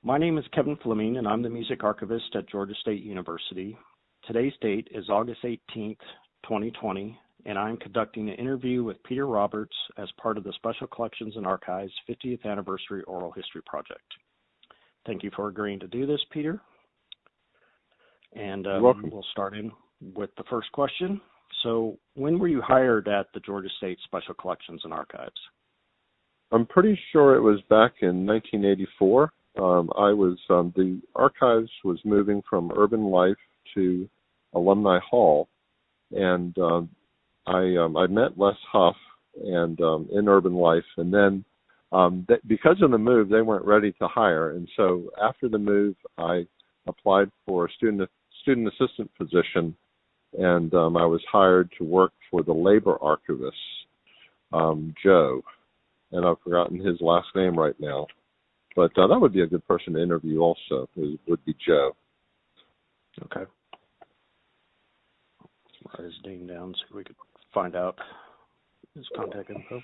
My name is Kevin Fleming, and I'm the music archivist at Georgia State University. Today's date is August 18th, 2020, and I'm conducting an interview with Peter Roberts as part of the Special Collections and Archives 50th Anniversary Oral History Project. Thank you for agreeing to do this, Peter. And You're welcome. We'll start in with the first question. So when were you hired at the Georgia State Special Collections and Archives? I'm pretty sure it was back in 1984. The archives was moving from Urban Life to Alumni Hall, and I met Les Huff and in Urban Life, and then because of the move, they weren't ready to hire, and so after the move, I applied for a student assistant position, and I was hired to work for the labor archivist, Joe, and I've forgotten his last name right now. But that would be a good person to interview also, it would be Joe. Okay. Write his name down so we could find out his contact info.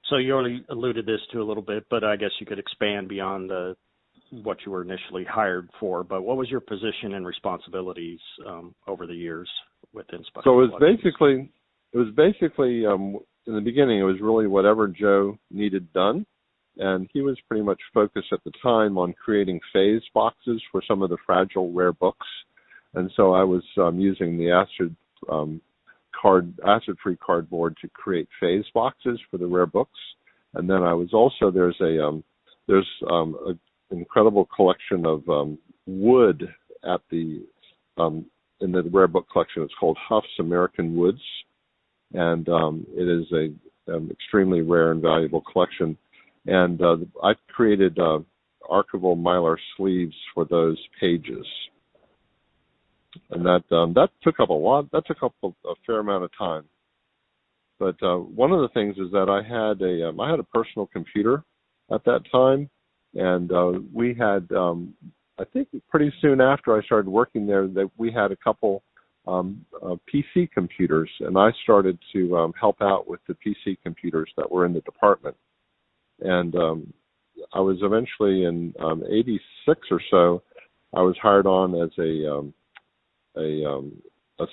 So you already alluded this to a little bit, but I guess you could expand beyond what you were initially hired for. But what was your position and responsibilities over the years within Special Collections? It was basically in the beginning, it was really whatever Joe needed done. And he was pretty much focused at the time on creating phase boxes for some of the fragile, rare books. And so I was using the acid-free cardboard to create phase boxes for the rare books. And then I was also, there's an incredible collection of wood at in the rare book collection. It's called Huff's American Woods. And it is an extremely rare and valuable collection. And I created archival mylar sleeves for those pages, and that took up a fair amount of time. But one of the things is that I had a personal computer at that time, and we had I think pretty soon after I started working there that we had a couple PC computers, and I started to help out with the PC computers that were in the department. And I was eventually in '86 or so. I was hired on as a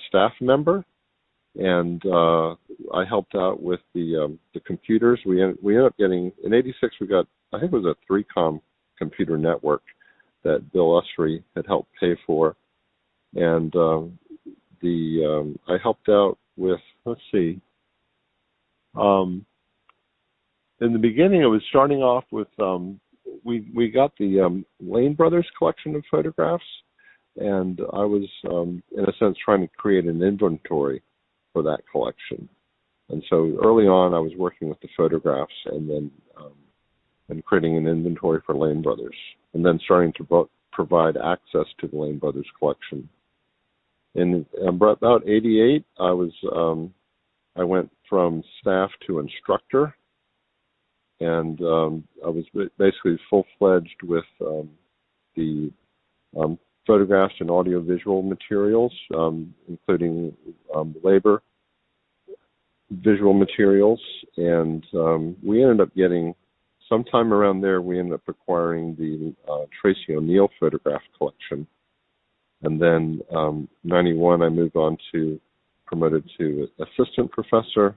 staff member, and I helped out with the computers. We ended up getting in '86. We got, I think it was a 3Com computer network that Bill Usry had helped pay for, and I helped out with, let's see. In the beginning, it was starting off with, we got the Lane Brothers collection of photographs, and I was, in a sense, trying to create an inventory for that collection. And so early on, I was working with the photographs and then and creating an inventory for Lane Brothers, and then starting to provide access to the Lane Brothers collection. In about '88, I went from staff to instructor. And I was basically full-fledged with the photographs and audiovisual materials, including labor visual materials. And we ended up getting, sometime around there, we ended up acquiring the Tracy O'Neill photograph collection. And then '91, I moved on promoted to assistant professor,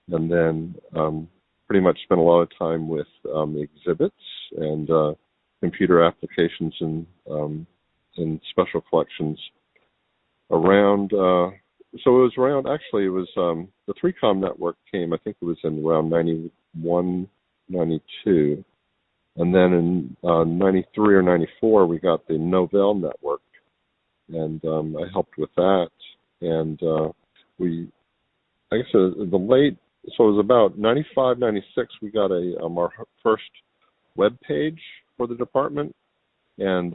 and then pretty much spent a lot of time with exhibits and computer applications in special collections around. So it was around. Actually, it was the 3Com network came. I think it was in around '91, '92, and then in '93 or '94 we got the Novell network, and I helped with that. And I guess the late. So it was about '95, '96. We got our first web page for the department, and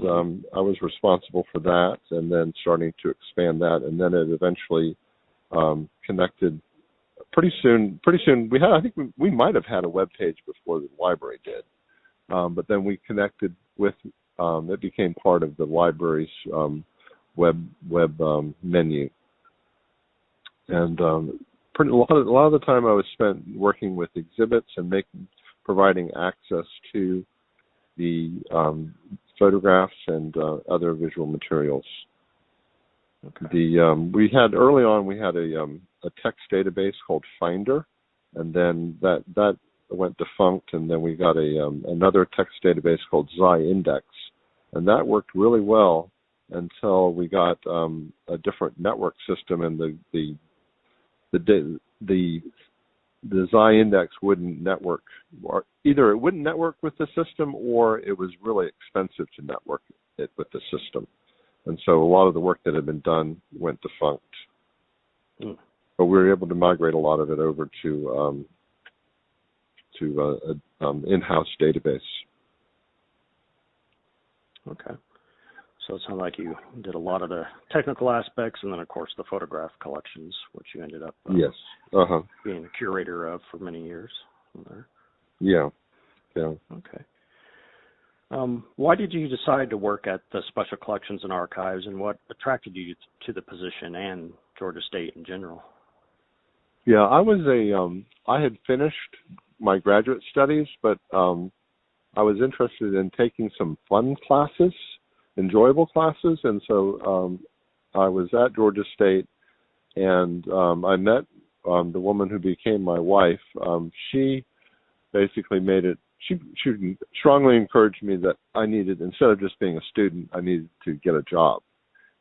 I was responsible for that, and then starting to expand that, and then it eventually connected. Pretty soon I think we might have had a web page before the library did, but then we connected with. It became part of the library's web menu, and a lot of the time I was spent working with exhibits and providing access to the photographs and other visual materials. Okay. We had early on a text database called Finder, and then that went defunct, and then we got another text database called Index, and that worked really well until we got a different network system, and the Index wouldn't network, or either it wouldn't network with the system, or it was really expensive to network it with the system. And so a lot of the work that had been done went defunct. Mm. But we were able to migrate a lot of it over to an in-house database. Okay. So it sounds like you did a lot of the technical aspects, and then, of course, the photograph collections, which you ended up Yes. being a curator of for many years. Yeah. Okay. Why did you decide to work at the Special Collections and Archives, and what attracted you to the position and Georgia State in general? Yeah, I had finished my graduate studies, but I was interested in taking some fun classes, enjoyable classes, and so I was at Georgia State, and I met the woman who became my wife. She basically made it. She strongly encouraged me that I needed, instead of just being a student, I needed to get a job.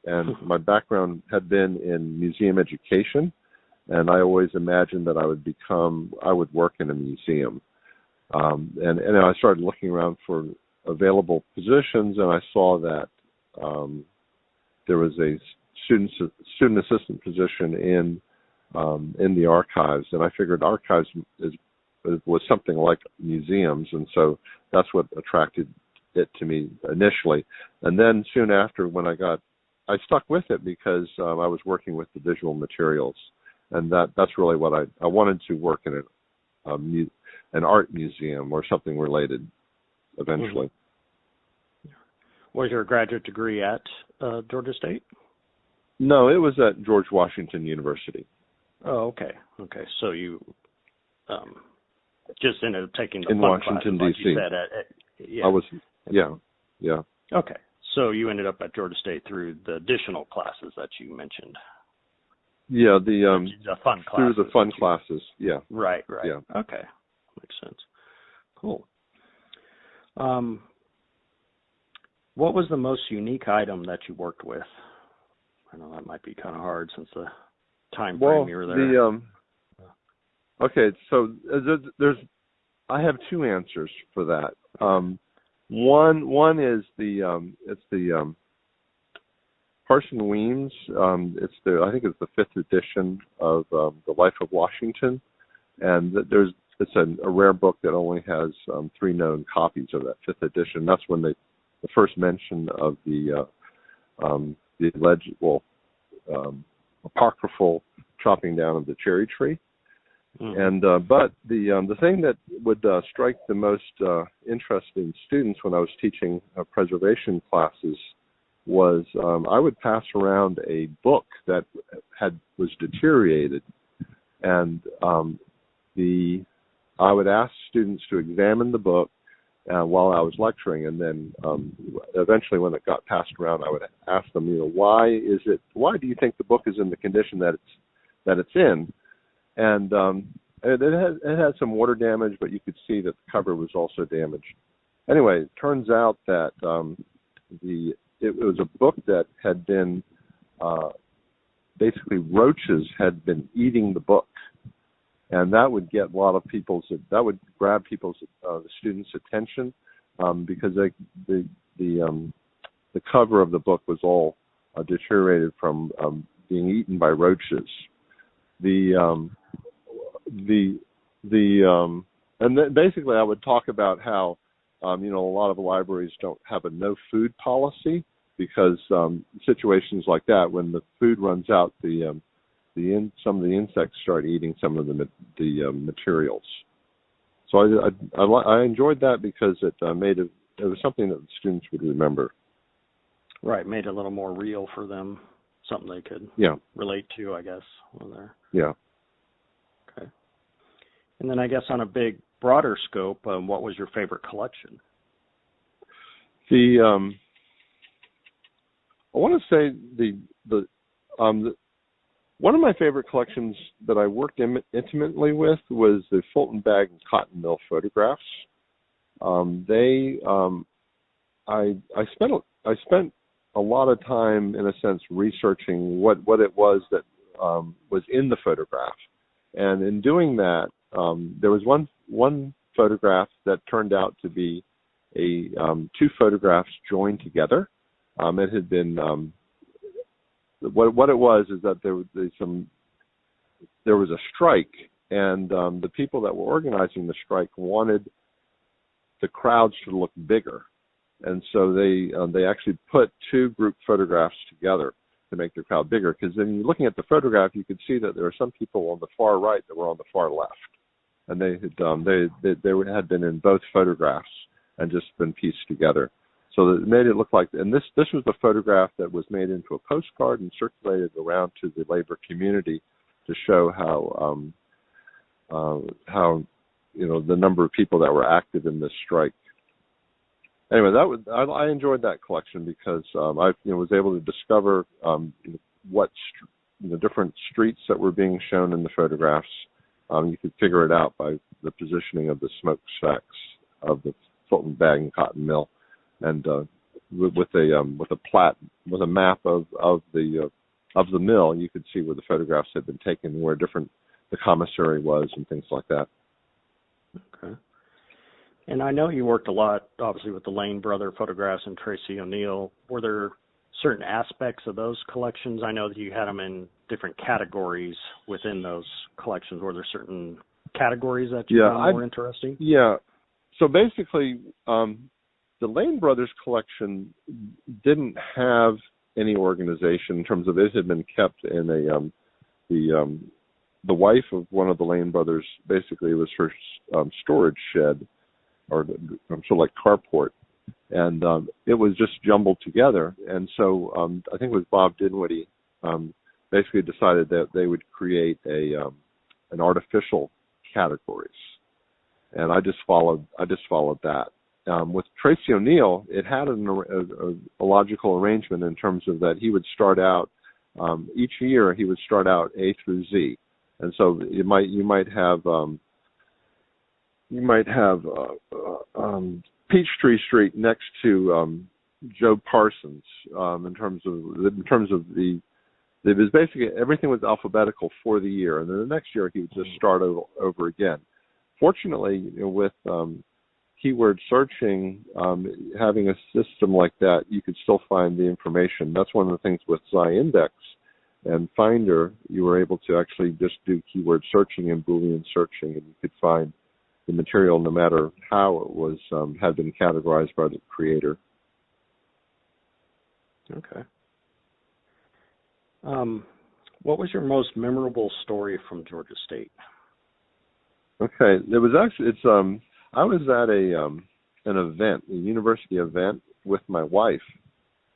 And my background had been in museum education, and I always imagined that I would work in a museum. And I started looking around for available positions, and I saw that there was a student assistant position in the archives, and I figured archives was something like museums, and so that's what attracted it to me initially. And then soon after, when I stuck with it because I was working with the visual materials, and that's really what I wanted to work in an art museum or something related eventually. Mm-hmm. Was your graduate degree at Georgia State? No, it was at George Washington University. Oh, okay. So you just ended up taking the in fun Washington, classes, D.C. like you said. Yeah. I was, yeah. Okay. So you ended up at Georgia State through the additional classes that you mentioned. Yeah, the fun classes. Through the fun classes, yeah. Right. Yeah. Okay. Makes sense. Cool. What was the most unique item that you worked with? I know that might be kind of hard since the time frame you were there. Okay, so I have two answers for that. One is it's the Parson Weems. I think it's the 5th edition of the Life of Washington, and it's a rare book that only has 3 known copies of that 5th edition. That's when the first mention of the alleged apocryphal chopping down of the cherry tree. And but the thing that would strike the most interesting students when I was teaching preservation classes was I would pass around a book that was deteriorated, and I would ask students to examine the book while I was lecturing, and then eventually, when it got passed around, I would ask them, why do you think the book is in the condition that it's in? And it had some water damage, but you could see that the cover was also damaged. Anyway, it turns out that it was a book that had been basically roaches had been eating the book, and that would get a lot of grab the students' attention because the cover of the book was all deteriorated from being eaten by roaches. And then basically I would talk about how a lot of libraries don't have a no food policy because situations like that, when the food runs out, some of the insects start eating some of the materials. So I enjoyed that because it was something that the students would remember. Right, made it a little more real for them, something they could relate to, I guess. Yeah. Okay. And then I guess on a big, broader scope, what was your favorite collection? The I want to say the one of my favorite collections that I worked intimately with was the Fulton Bag and Cotton Mill photographs. I spent a lot of time, in a sense, researching what it was that was in the photograph, and in doing that, there was one photograph that turned out to be two photographs joined together. It had been what it was is that there was a strike, and the people that were organizing the strike wanted the crowds to look bigger, and so they actually put two group photographs together to make the crowd bigger. Because then, looking at the photograph, you could see that there were some people on the far right that were on the far left, and they had been in both photographs and just been pieced together. So it made it look like, and this was the photograph that was made into a postcard and circulated around to the labor community to show how the number of people that were active in this strike. Anyway, I enjoyed that collection because I was able to discover what different streets that were being shown in the photographs. You could figure it out by the positioning of the smokestacks of the Fulton Bag and Cotton Mill, and with a map of the mill, you could see where the photographs had been taken, where the commissary was, and things like that. Okay. And I know you worked a lot, obviously, with the Lane brother photographs and Tracy O'Neill. Were there certain aspects of those collections? I know that you had them in different categories within those collections. Were there certain categories that you found more interesting? Yeah. So basically, the Lane Brothers collection didn't have any organization in terms of it had been kept in the wife of one of the Lane brothers, basically it was her storage shed, or sort of like carport, and it was just jumbled together. And so I think it was Bob Dinwiddie basically decided that they would create an artificial categories, and I just followed that. With Tracy O'Neill, it had a logical arrangement in terms of that he would start out each year. He would start out A through Z, and so you might have Peachtree Street next to Joe Parsons. In terms of it was basically everything was alphabetical for the year, and then the next year he would just start over again. Fortunately, with keyword searching, having a system like that, you could still find the information. That's one of the things with Zy-Index and Finder. You were able to actually just do keyword searching and Boolean searching, and you could find the material no matter how it was had been categorized by the creator. Okay. What was your most memorable story from Georgia State? Okay, there was actually I was at an event, a university event, with my wife,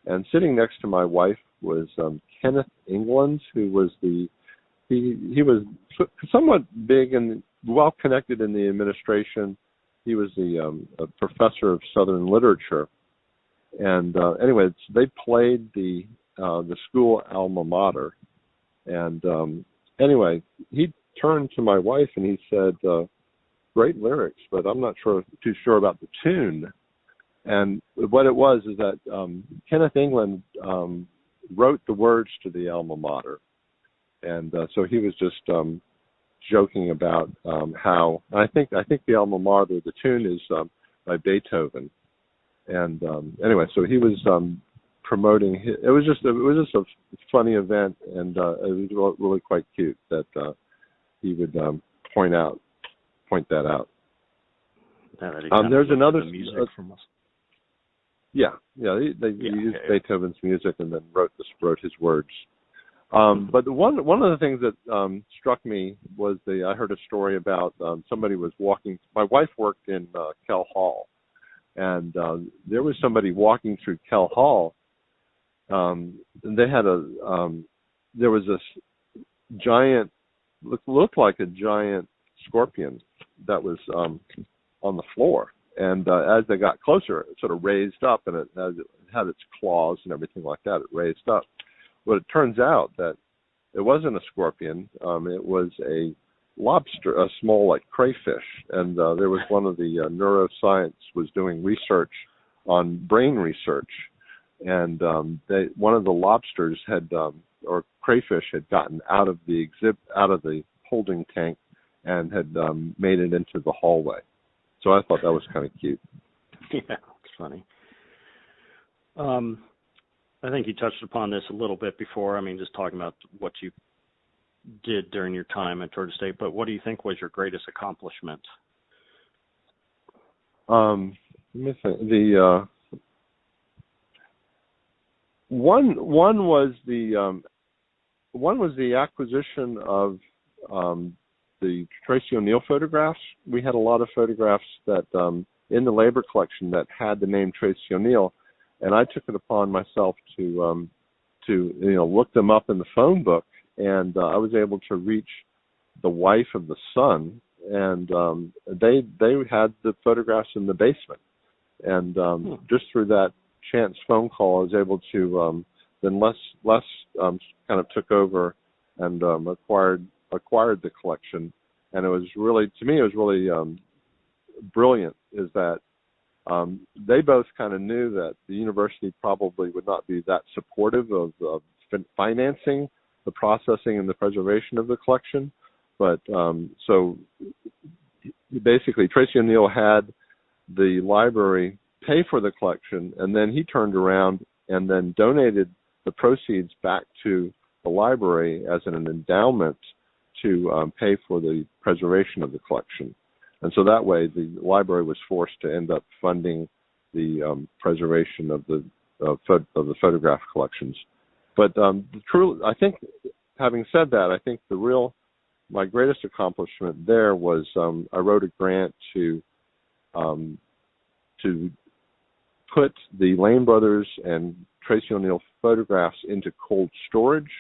and sitting next to my wife was Kenneth England, who was he was somewhat big and well connected in the administration. He was a professor of Southern literature, and anyway, they played the school alma mater, and anyway, he turned to my wife and he said, "Great lyrics, but I'm not too sure about the tune." And what it was is that Kenneth England wrote the words to the alma mater, and so he was just joking about how I think the alma mater, the tune is by Beethoven, and anyway, so he was promoting. It was just a funny event, and it was really quite cute that he would point that out. There's another music from us. Yeah, they used Beethoven's music and then wrote his words. But one of the things that struck me was I heard a story about somebody was walking. My wife worked in Kell Hall, and there was somebody walking through Kell Hall. And they had there was this giant, looked like a giant scorpion that was on the floor, And as they got closer, it sort of raised up, and it had its claws and everything like that. It raised up. But it turns out that it wasn't a scorpion. It was a lobster, a small like crayfish. And there was one of the neuroscience was doing research on brain research, and one of the lobsters or crayfish had gotten out of the holding tank and had made it into the hallway. So I thought that was kind of cute. Yeah, it's funny. I think you touched upon this a little bit before. I mean, just talking about what you did during your time at Georgia State, but what do you think was your greatest accomplishment? Let me think. The one was the acquisition of the Tracy O'Neill photographs. We had a lot of photographs that in the labor collection that had the name Tracy O'Neill, and I took it upon myself to look them up in the phone book, and I was able to reach the wife of the son, and they had the photographs in the basement, and just through that chance phone call, I was able to then Les kind of took over and acquired the collection, and it was really, to me, it was really brilliant. Is that they both kind of knew that the university probably would not be that supportive of financing the processing and the preservation of the collection, but so basically Tracy O'Neill had the library pay for the collection, and then he turned around and then donated the proceeds back to the library as an endowment to pay for the preservation of the collection. And so that way the library was forced to end up funding the preservation of the photograph collections. But I think, having said that, I think my greatest accomplishment there was I wrote a grant to put the Lane Brothers and Tracy O'Neill photographs into cold storage.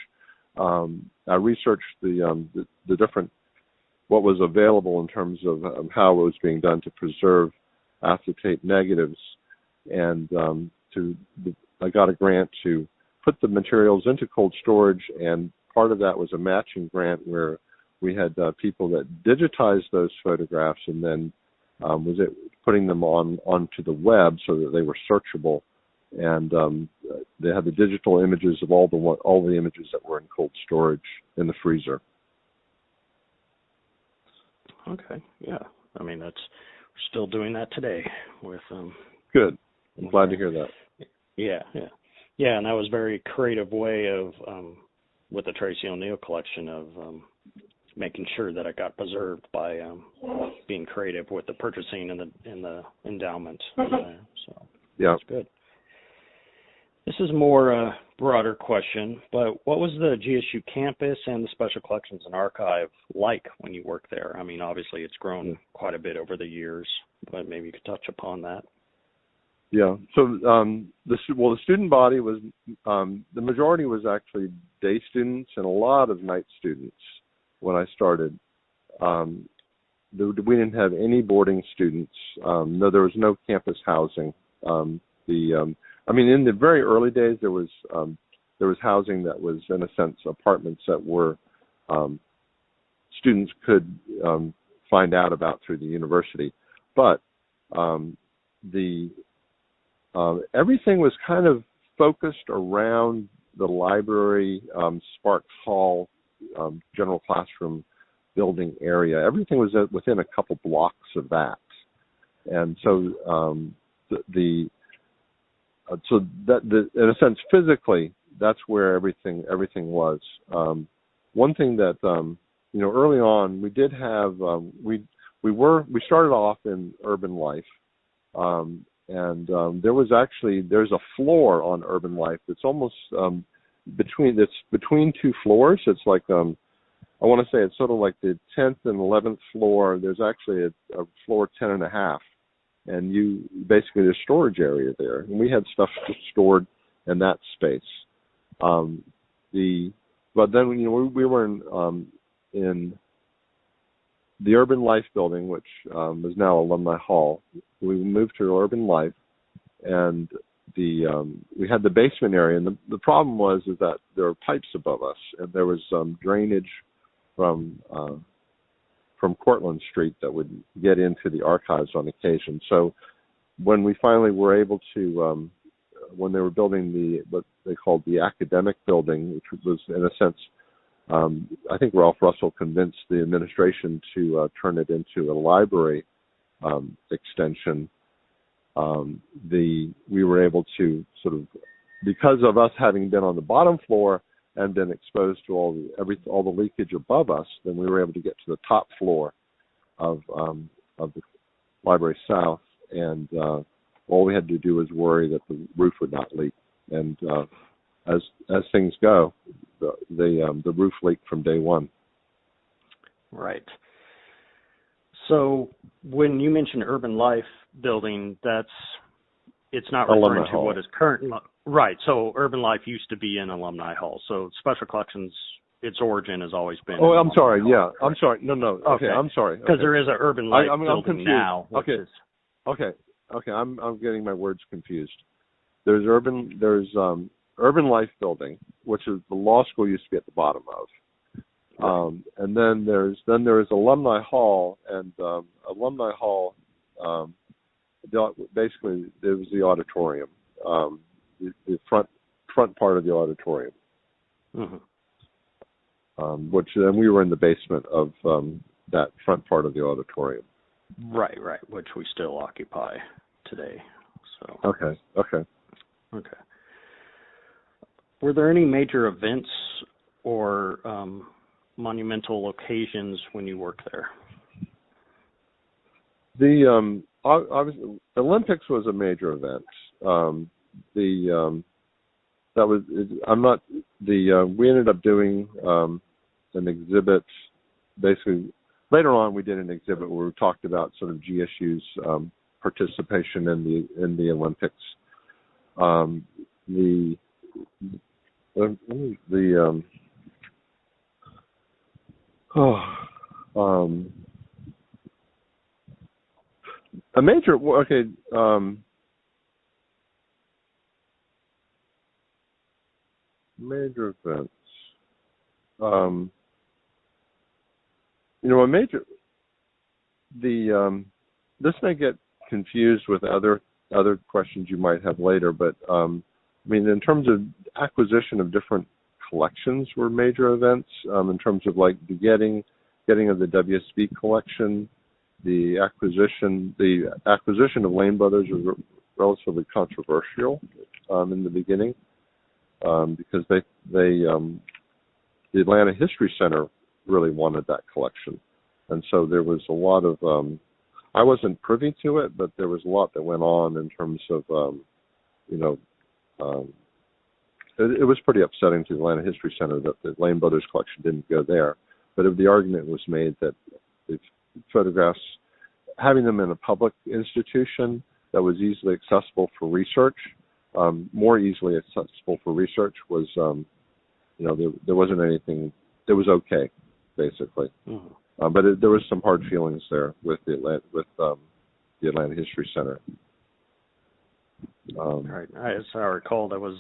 I researched the different, what was available in terms of how it was being done to preserve acetate negatives, and I got a grant to put the materials into cold storage, and part of that was a matching grant where we had people that digitized those photographs and then putting them onto the web so that they were searchable, and they had the digital images of all the images that were in cold storage in the freezer. Okay, yeah. I mean, we're still doing that today with. Good. I'm glad to hear that. Yeah. And that was a very creative way of, with the Tracy O'Neill collection, of making sure that it got preserved by being creative with the purchasing and the endowment. So yeah, that's good. This is more a broader question, but what was the GSU campus and the Special Collections and Archive like when you worked there? I mean, obviously it's grown quite a bit over the years, but maybe you could touch upon that. Yeah. So the student body was, the majority was actually day students and a lot of night students when I started. We didn't have any boarding students. No, there was no campus housing. In the very early days, there was housing that was, in a sense, apartments that were students could find out about through the university. But everything was kind of focused around the library, Sparks Hall, general classroom building area. Everything was within a couple blocks of that, and so in a sense, physically, that's where everything was. One thing that early on we did have we started off in urban life, and there's a floor on urban life that's almost between two floors. It's like I want to say it's sort of like the 10th and 11th floor. There's actually a floor 10 and a half. And basically there's storage area there, and we had stuff stored in that space. But then we were in the Urban Life building, which is now Alumni Hall. We moved to Urban Life, and we had the basement area, and the problem was is that there were pipes above us, and there was drainage from Cortlandt Street that would get into the archives on occasion. So when we finally were able to, when they were building what they called the academic building, which was in a sense, I think Ralph Russell convinced the administration to turn it into a library extension. We were able to sort of, because of us having been on the bottom floor and been exposed to all the leakage above us, then we were able to get to the top floor of the Library South, and all we had to do was worry that the roof would not leak. And as things go, the roof leaked from day one. Right. So when you mention Urban Life building, it's not referring to what is current. Right. So Urban Life used to be in Alumni Hall. So Special Collections, its origin has always been. Oh, I'm sorry. Hall, yeah, correct? I'm sorry. No. Okay, I'm sorry. Because there is an Urban Life building now. Okay. I'm getting my words confused. There's Urban Life building, which is the law school used to be at the bottom of. And then there is Alumni Hall, and Alumni Hall, basically it was the auditorium, the front part of the auditorium, which then we were in the basement of that front part of the auditorium. Right, which we still occupy today. So Okay. Were there any major events or monumental occasions when you worked there? The obviously Olympics was a major event. We ended up doing an exhibit. Basically, later on we did an exhibit where we talked about sort of GSU's participation in the Olympics. A major major events. This may get confused with other questions you might have later, but in terms of acquisition of different collections were major events. In terms of like the getting of the WSB collection, the acquisition of Lane Brothers was relatively controversial in the beginning because the Atlanta History Center really wanted that collection, and so there was a lot of I wasn't privy to it, but there was a lot that went on in terms of it was pretty upsetting to the Atlanta History Center that the Lane Brothers collection didn't go there. But the argument was made that the photographs, having them in a public institution that was easily accessible for research, more easily accessible for research, was, there wasn't anything. It was okay, basically. Mm-hmm. But there was some hard feelings there with the Atlanta History Center. Right. As I recall, that was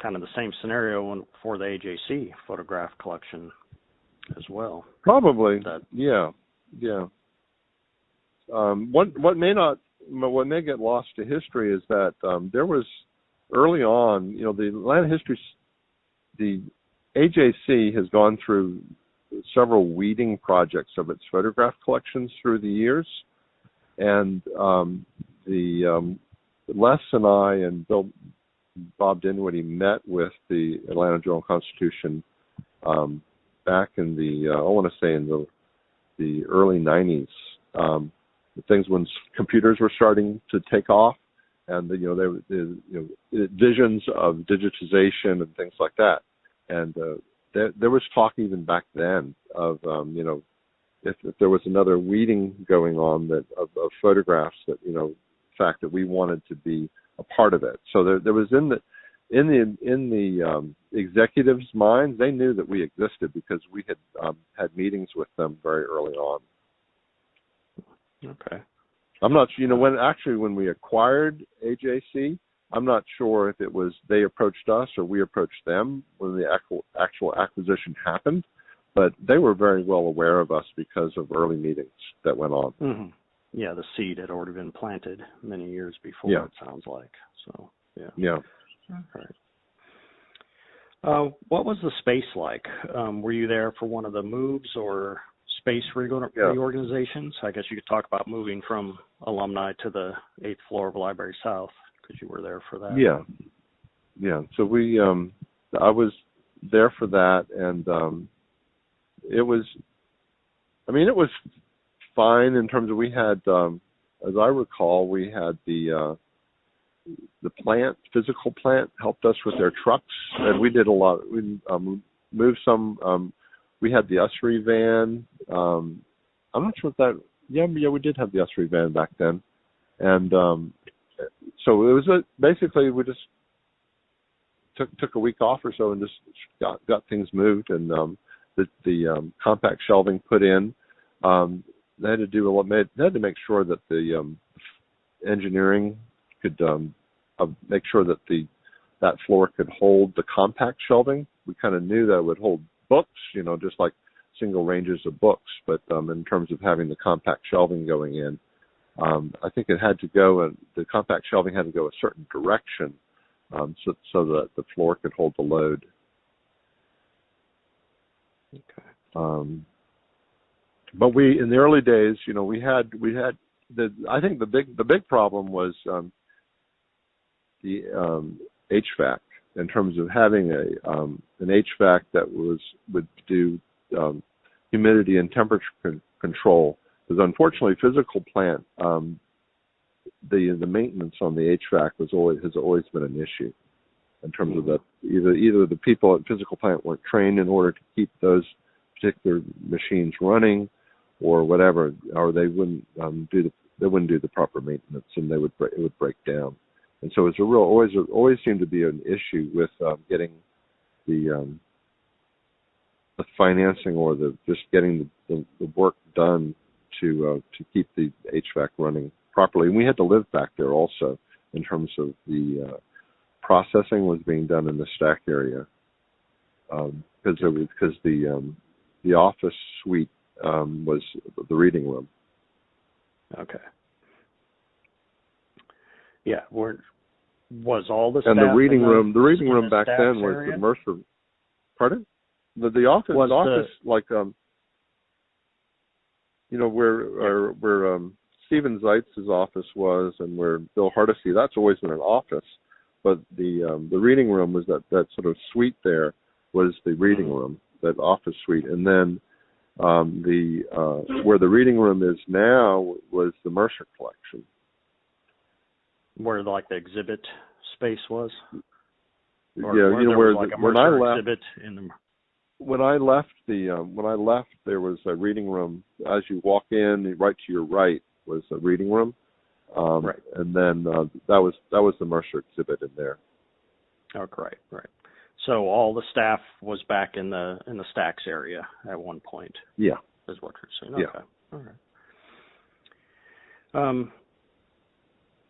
kind of the same scenario for the AJC photograph collection as well. Probably. Yeah. What may get lost to history is that there was early on, the Atlanta History, the AJC has gone through several weeding projects of its photograph collections through the years, and Les and I and Bob Dinwiddie met with the Atlanta Journal-Constitution back in in the early 90s. Things when computers were starting to take off, and visions of digitization and things like that. And there was talk even back then of if there was another weeding going on of photographs that fact that we wanted to be a part of it. So there was in the executives' minds, they knew that we existed because we had had meetings with them very early on. Okay. I'm not, when we acquired AJC, I'm not sure if it was they approached us or we approached them when the actual acquisition happened, but they were very well aware of us because of early meetings that went on. Mm-hmm. Yeah, the seed had already been planted many years before, Yeah. it sounds like. So, yeah. Yeah. All right. What was the space like? Were you there for one of the moves or space reorganizations? I guess you could talk about moving from alumni to the 8th floor of Library South, because you were there for that. Yeah. Yeah. So I was there for that, and it was fine in terms of we had, as I recall, we had the physical plant helped us with their trucks, and we did a lot. We moved some. We had the ushery van. I'm not sure if that. Yeah, we did have the ushery van back then, and so it was basically we just took a week off or so and just got things moved, and the compact shelving put in. They had to do a lot. They had to make sure that the engineering could make sure that that floor could hold the compact shelving. We kind of knew that it would hold books, just like single ranges of books. But in terms of having the compact shelving going in, I think it had to go, and the compact shelving had to go a certain direction so that the floor could hold the load. Okay. But we, in the early days, we had I think the big problem was the HVAC, in terms of having an HVAC that would do humidity and temperature control. Because unfortunately, physical plant, the maintenance on the HVAC has always been an issue, in terms of that either the people at physical plant weren't trained in order to keep those particular machines running, or whatever, or they wouldn't do the proper maintenance, and it would break down. And so it's always seemed to be an issue with getting the financing or just getting the work done to keep the HVAC running properly. And we had to live back there also, in terms of the processing was being done in the stack area, because the office suite was the reading room. Okay. Yeah, was all the staff and the reading room back then was area? the Mercer. Pardon? The office was like where Stephen Zeitz's office was, and where Bill Hardesty, that's always been an office. But the reading room was that sort of suite there was the reading room, that office suite, and then where the reading room is now was the Mercer collection. Where like the exhibit space was? When I left, there was a reading room. As you walk in, right to your right was a reading room, right, and then that was the Mercer exhibit in there. Oh, right. So all the staff was back in the stacks area at one point. Yeah, is what you're saying. Yeah. Okay, all right.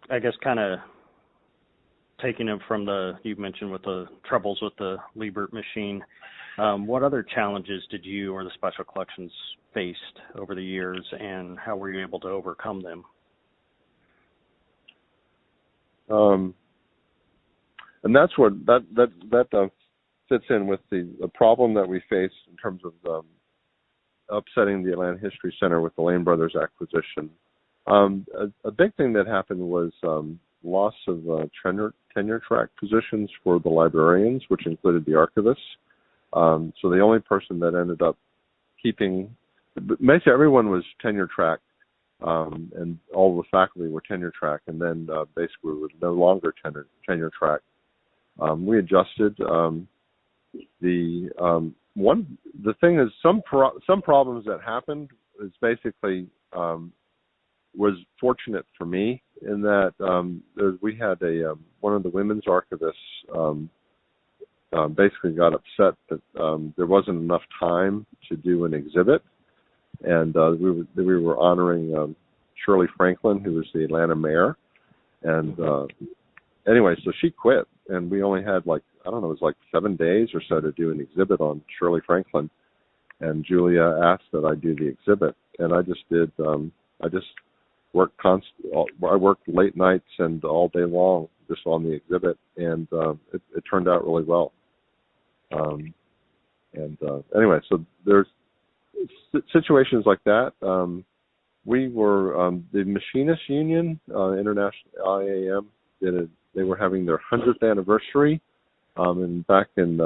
I guess kind of taking it from you mentioned with the troubles with the Liebert machine, what other challenges did you or the Special Collections faced over the years, and how were you able to overcome them? And that's what that fits in with the problem that we face in terms of upsetting the Atlanta History Center with the Lane Brothers acquisition. A big thing that happened was loss of tenure track positions for the librarians, which included the archivists. So the only person that ended up keeping, basically everyone was tenure track, and all the faculty were tenure track, and then basically we were no longer tenure track. We adjusted. The thing is, some problems that happened is basically was fortunate for me in that we had one of the women's archivists basically got upset that there wasn't enough time to do an exhibit, and we were honoring Shirley Franklin, who was the Atlanta mayor. And anyway, so she quit, and we only had it was like 7 days or so to do an exhibit on Shirley Franklin. And Julia asked that I do the exhibit, and I just did. I just worked I worked late nights and all day long just on the exhibit, and it turned out really well. Anyway, so there's situations like that. We were the Machinists Union, International IAM, they were having their 100th anniversary back in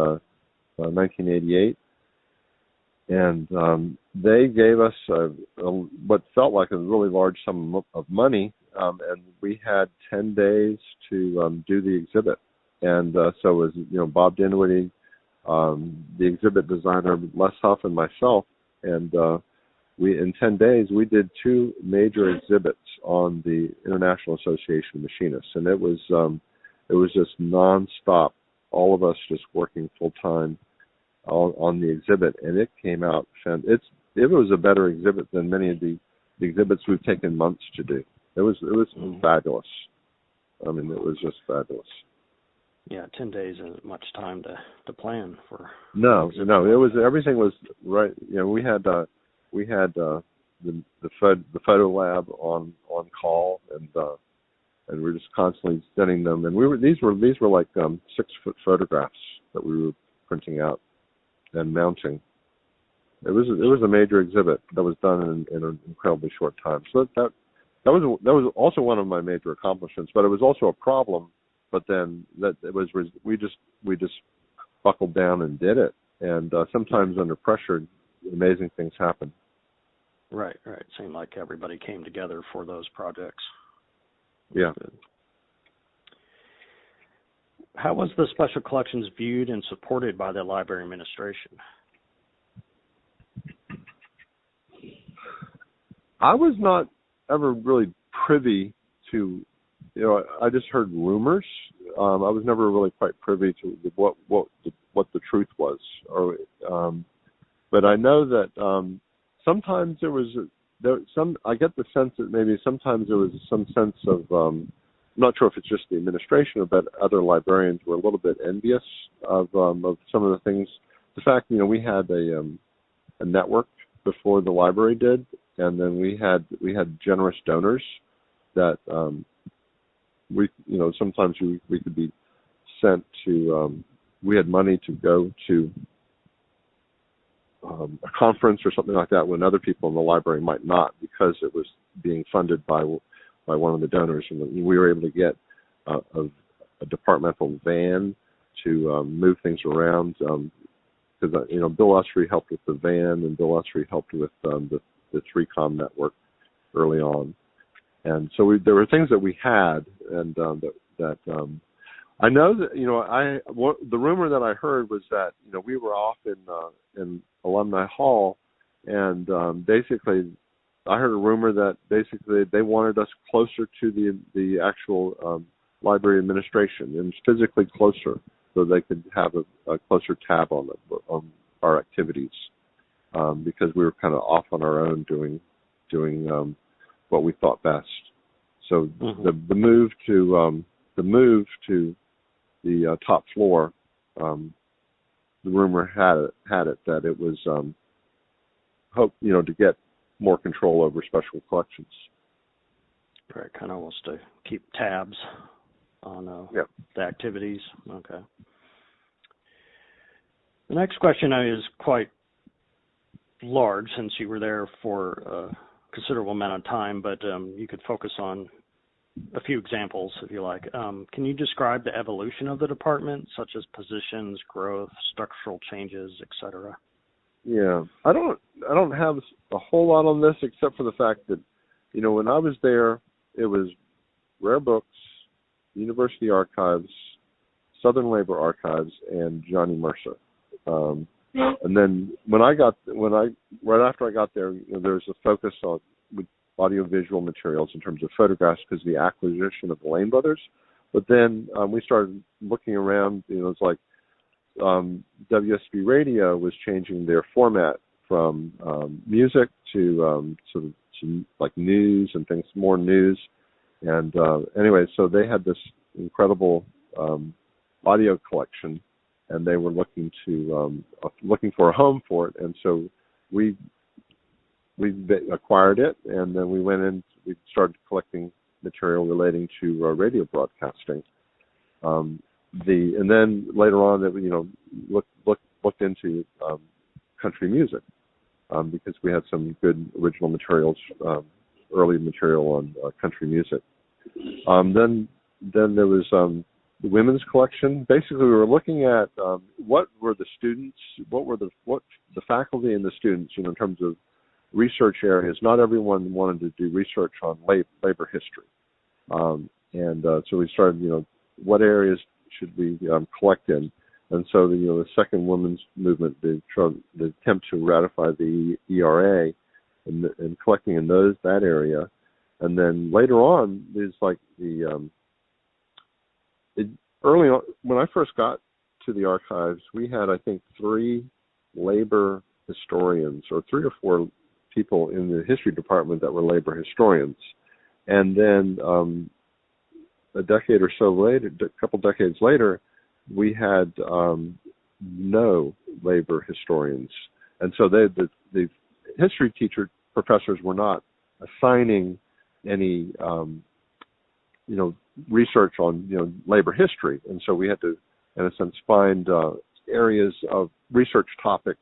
1988. And they gave us what felt like a really large sum of money, and we had 10 days to do the exhibit. And so it was, Bob Dinwiddie, the exhibit designer, Les Huff, and myself. And in 10 days, we did 2 major exhibits on the International Association of Machinists. And it was just nonstop, all of us just working full time on the exhibit, and it came out. It was a better exhibit than many of the exhibits we've taken months to do. It was fabulous. I mean, it was just fabulous. Yeah, 10 days isn't much time to plan for. No. It was, everything was right. We had the photo lab on call, and we were just constantly sending them. And these were like 6-foot photographs that we were printing out and mounting. It was a major exhibit that was done in an incredibly short time. So that was also one of my major accomplishments. But it was also a problem. But then we just buckled down and did it. And sometimes under pressure, amazing things happen. Right. It seemed like everybody came together for those projects. Yeah. Good. How was the Special Collections viewed and supported by the library administration? I was not ever really privy to, I just heard rumors. I was never really quite privy to what the truth was. But I know that sometimes I get the sense that maybe sometimes there was some sense of, I'm not sure if it's just the administration, but other librarians were a little bit envious of some of the things. The fact, we had a network before the library did, and then we had generous donors that sometimes we could be sent to. We had money to go to a conference or something like that when other people in the library might not, because it was being funded by one of the donors, and we were able to get a departmental van to move things around. Because Bill Usry helped with the van, and Bill Usry helped with the 3Com network early on, and so there were things that we had, and that I know that the rumor that I heard was that we were off in Alumni Hall, and basically. I heard a rumor that basically they wanted us closer to the actual library administration, and physically closer, so they could have a closer tab on our activities, because we were kind of off on our own doing what we thought best. So the move to the top floor, the rumor had it that it was to get more control over special collections. Right, kind of almost to keep tabs on the activities. Okay. The next question is quite large, since you were there for a considerable amount of time, but you could focus on a few examples if you like. Can you describe the evolution of the department, such as positions, growth, structural changes, etc.? Yeah, I don't have a whole lot on this, except for the fact that, when I was there, it was Rare Books, University Archives, Southern Labor Archives, and Johnny Mercer. And then right after I got there, there was a focus on audiovisual materials in terms of photographs because of the acquisition of the Lane Brothers. But then we started looking around. It's like WSB Radio was changing their format from music to some like news and things, more news. And anyway, so they had this incredible audio collection, and they were looking for a home for it. And so we acquired it, and then we went in. We started collecting material relating to radio broadcasting. And then later on, that looked into country music because we had some good original materials, early material on country music. Then there was the women's collection. Basically, we were looking at what were the faculty and the students, in terms of research areas. Not everyone wanted to do research on labor history, so we started, what areas should we collect in? And so the second women's movement, the attempt to ratify the ERA, and collecting in that area. And then later on, there's like early on, when I first got to the archives, we had, I think, 3 labor historians, or 3 or 4 people in the history department that were labor historians. And then a decade or so later, a couple decades later, we had no labor historians. And so the history professors were not assigning any research on labor history, and so we had to, in a sense, find areas of research topics,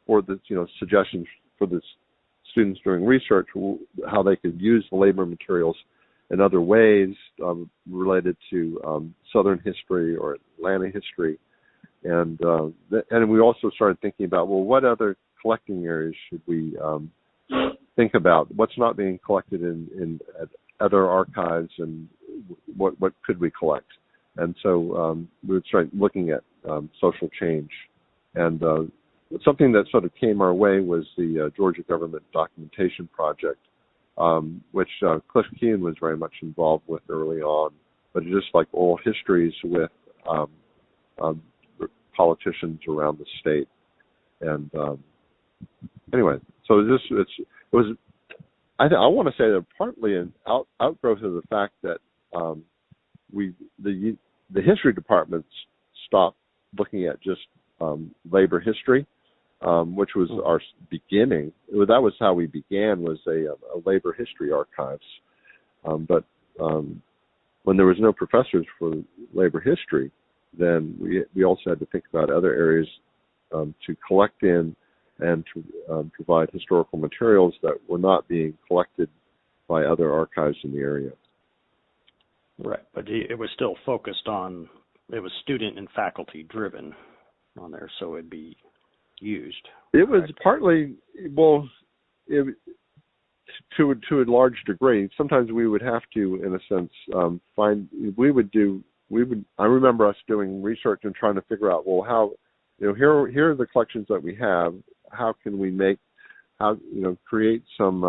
or the suggestions for the students doing research, how they could use the labor materials in other ways related to Southern history or Atlanta history, and we also started thinking about, well, what other collecting areas should we think about? What's not being collected in other archives, and what could we collect? And so we would start looking at social change. And something that sort of came our way was the Georgia Government Documentation Project, which Cliff Keane was very much involved with early on, but just like oral histories with politicians around the state. And anyway, so it was. I want to say that partly an outgrowth of the fact that the history departments stopped looking at just labor history, which was our beginning. That was how we began, was a labor history archives. But when there was no professors for labor history, then we also had to think about other areas to collect in, and to provide historical materials that were not being collected by other archives in the area. Right, but it was still focused on, it was student and faculty driven on there, so it'd be used. It was partly, well, to a large degree. Sometimes we would have to, in a sense, I remember us doing research and trying to figure out, well, how, here are the collections that we have. How can we create some,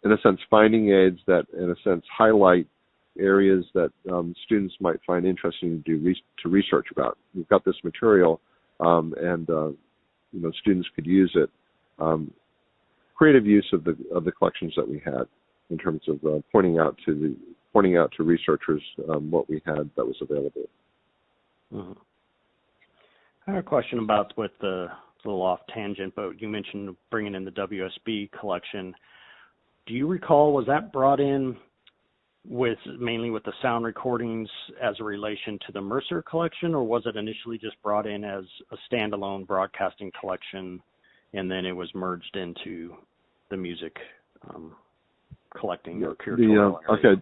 in a sense, finding aids that, in a sense, highlight areas that students might find interesting to research about. We've got this material, and students could use it. Creative use of the collections that we had, in terms of pointing out to researchers what we had that was available. Mm-hmm. I have a question about with the little off tangent, but you mentioned bringing in the WSB collection. Do you recall, was that brought in mainly with the sound recordings as a relation to the Mercer collection, or was it initially just brought in as a standalone broadcasting collection, and then it was merged into the music collecting or curatorial area? Okay,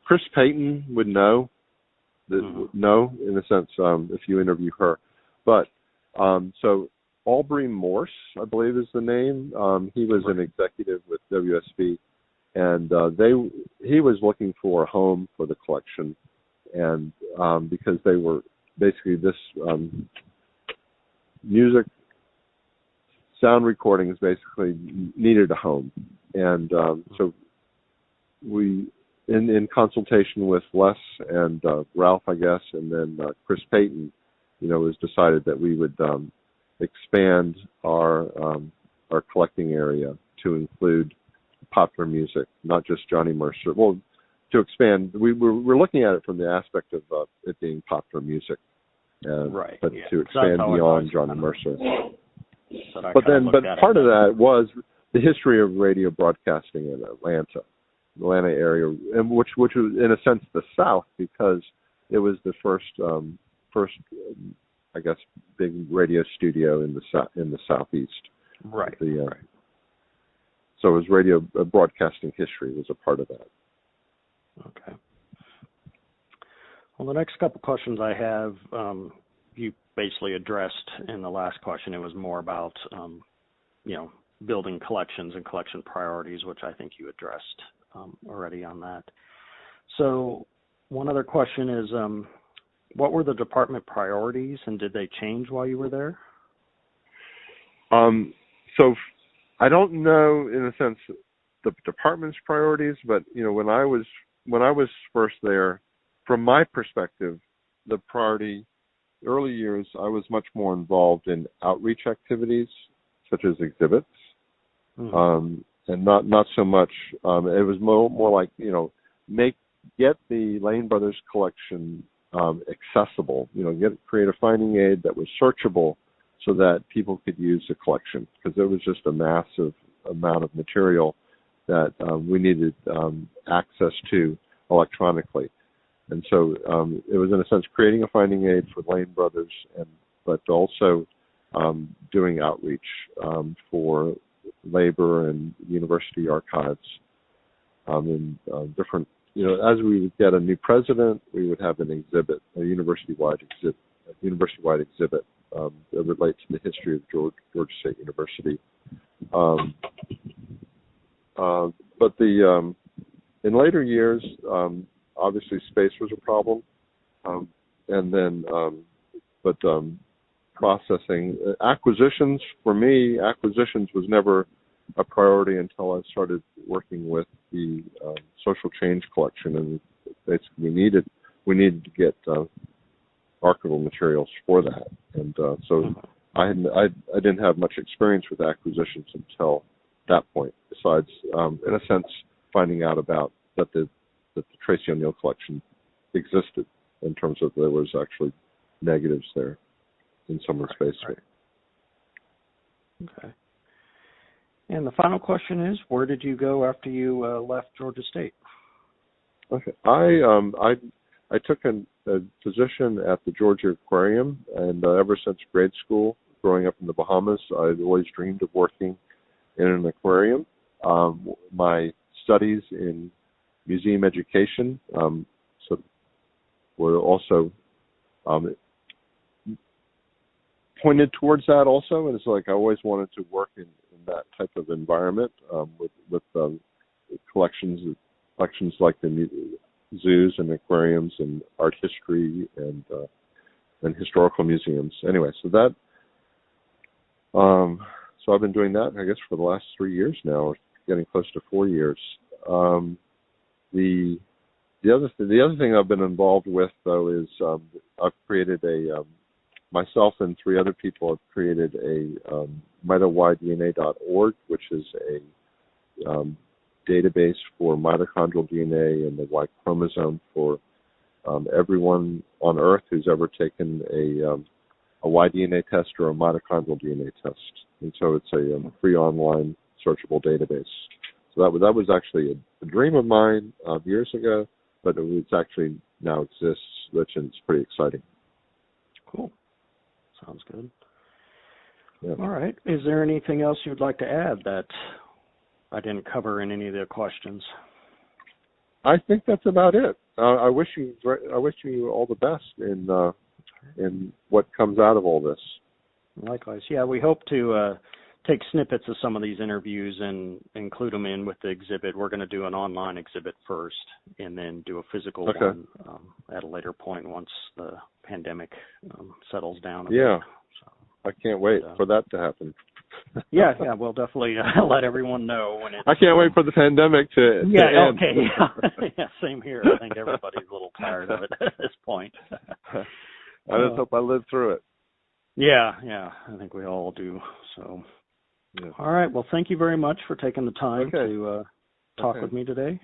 Chris Payton would know. No, in a sense, if you interview her. But so Aubrey Morse, I believe is the name. He was an executive with WSB, and he was looking for a home for the collection, and because they were basically this music sound recordings basically needed a home, and so we. In consultation with Les and Ralph, I guess, and then Chris Payton, it was decided that we would expand our our collecting area to include popular music, not just Johnny Mercer. Well, to expand, we're looking at it from the aspect of it being popular music, right? But yeah. to expand beyond Johnny Mercer. But part of that was the history of radio broadcasting in Atlanta area, and which was in a sense the South, because it was the first I guess big radio studio in the Southeast. Right. Right. So it was radio broadcasting history was a part of that. Okay. Well, the next couple questions I have, you basically addressed in the last question. It was more about, building collections and collection priorities, which I think you addressed already on that. So one other question is, what were the department priorities, and did they change while you were there? So I don't know, in a sense, the department's priorities, but when I was first there, from my perspective, the priority early years, I was much more involved in outreach activities such as exhibits, and not so much. It was more like get the Lane Brothers collection accessible. Create a finding aid that was searchable, so that people could use the collection, because there was just a massive amount of material that we needed access to electronically. And so it was, in a sense, creating a finding aid for Lane Brothers, but also doing outreach for labor and university archives in different, as we would get a new president, we would have an exhibit, a university-wide exhibit that relates to the history of Georgia State University. But in later years, obviously space was a problem, and then processing acquisitions. For me, acquisitions was never a priority until I started working with the social change collection, and basically we needed to get archival materials for that, and so I didn't have much experience with acquisitions until that point. Besides, in a sense, finding out about that the Tracy O'Neill collection existed, in terms of there was actually negatives there in someone's basement. Right. Okay. And the final question is, where did you go after you left Georgia State? Okay. I took a position at the Georgia Aquarium, and ever since grade school, growing up in the Bahamas, I'd always dreamed of working in an aquarium. My studies in museum education were also pointed towards that also, and it's like I always wanted to work in that type of environment with collections like the zoos and aquariums and art history and historical museums. Anyway, so I've been doing that, I guess, for the last 3 years now, getting close to 4 years. The other thing I've been involved with, though, is I've created myself and 3 other people have created a mitydna.org, which is a database for mitochondrial DNA and the Y chromosome for everyone on Earth who's ever taken a Y-DNA test or a mitochondrial DNA test. And so it's a free online searchable database. So that was actually a dream of mine years ago, but it actually now exists, which is pretty exciting. Cool. Sounds good. Yeah. All right. Is there anything else you'd like to add that I didn't cover in any of the questions? I think that's about it. I wish you all the best in what comes out of all this. Likewise. Yeah, we hope to take snippets of some of these interviews and include them in with the exhibit. We're going to do an online exhibit first and then do a physical one at a later point once the pandemic settles down a bit. So, I can't wait for that to happen. Yeah, we'll definitely let everyone know when it's... I can't wait for the pandemic to end. Yeah, same here. I think everybody's a little tired of it at this point. I just hope I live through it. Yeah, I think we all do. So, Yeah. All right. Well, thank you very much for taking the time Okay. to talk with me today.